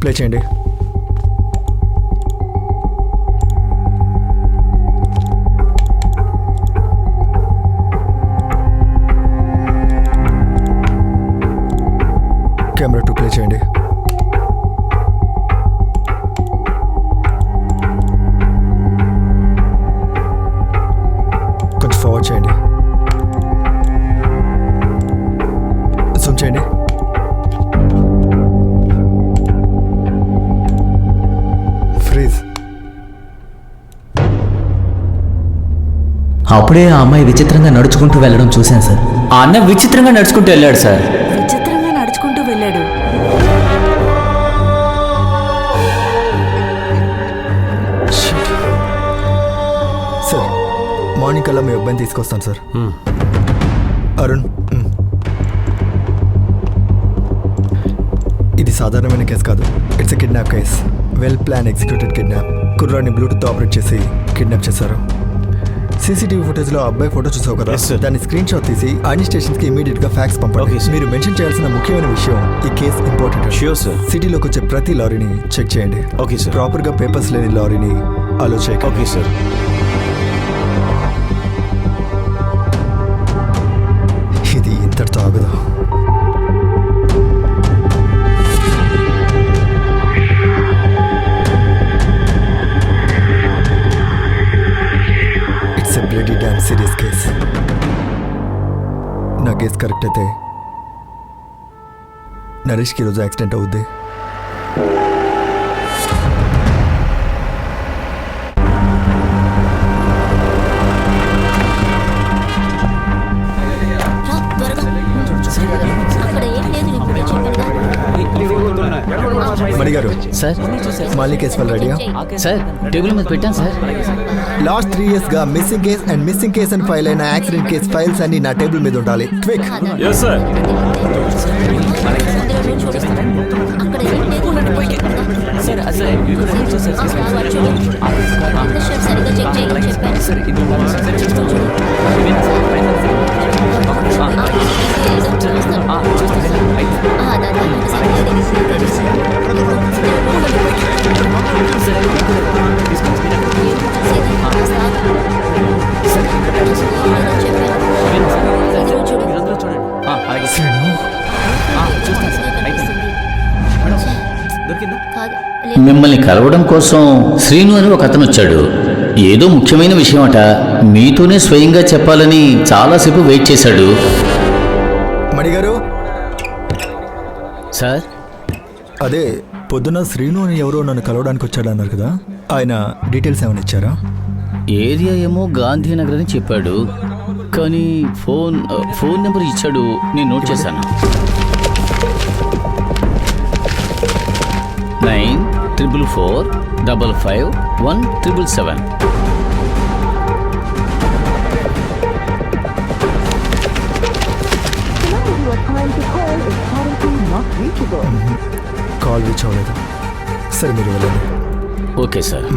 Play చేయండి. Camera 2 play చేయండి. కొంచెం ఫార్వర్డ్ చేయండి. జూమ్ చేయండి. ఫ్రీజ్. అప్పుడే ఆ అమ్మాయి విచిత్రంగా నడుచుకుంటూ వెళ్ళడం చూశాను సార్. ఆ అన్న విచిత్రంగా నడుచుకుంటూ వెళ్ళాడు సార్. విచిత్రంగా నడుచుకుంటూ వెళ్ళాడు. సార్ మార్నింగ్ కల్లా మీ అబ్బాయిని తీసుకొస్తాను సార్. అరుణ్, ఇది సాధారణమైన కేసు కాదు. It's a kidnap case. Well plan executed kidnap. కుర్రాన్ని బ్లూటూత్ ఆపరేట్ చేసి కిడ్నాప్ చేశారు. సీసీటీవీ ఫుటేజ్లో అబ్బాయి ఫోటో చూసావు కదా, దాన్ని స్క్రీన్ షాట్ తీసి అన్ని స్టేషన్స్కి ఇమీడియట్గా ఫ్యాక్స్ పంపండి. మీరు మెన్షన్ చేయాల్సిన ముఖ్యమైన విషయం, ఈ కేసు ఇంపార్టెంట్. సిటీలోకి వచ్చే ప్రతి లారీని చెక్ చేయండి. ప్రాపర్గా పేపర్స్ లేని లారీని అలో చేయండి. Okay sir. ఇది ఇంతటితో ఆగదు. It's a bloody dam serious case. నా కేస్ కరెక్ట్ అయితే నరేష్కి ఈరోజు యాక్సిడెంట్ అవుద్ది. మణిగారు సార్ మాలి కేసు ఫైల్ రెడీయా? సార్ టేబుల్ మీద పెట్టాను సార్. లాస్ట్ 3 years గా మిస్సింగ్ కేస్ అని ఫైల్ అయిన యాక్సిడెంట్ కేస్ ఫైల్స్ అన్ని నా టేబుల్ మీద ఉండాలి. క్విక్. yes sir. మిమ్మల్ని కలవడం కోసం శ్రీను అని ఒక అతను వచ్చాడు. ఏదో ముఖ్యమైన విషయం అట. మీతోనే స్వయంగా చెప్పాలని చాలాసేపు వెయిట్ చేశాడు. మణిగారు సార్, అదే పొద్దున శ్రీను అని ఎవరో నన్ను కలవడానికి వచ్చాడు అన్నారు కదా, ఆయన డీటెయిల్స్ ఏమైనా ఇచ్చారా? ఏరియా ఏమో గాంధీనగర్ అని చెప్పాడు, కానీ ఫోన్ నెంబర్ ఇచ్చాడు. నేను నోట్ చేశాను. 94455177. కాల్ రీచ్ అవ్వలేదు. సరే మీరు వెళ్ళండి. Okay sir.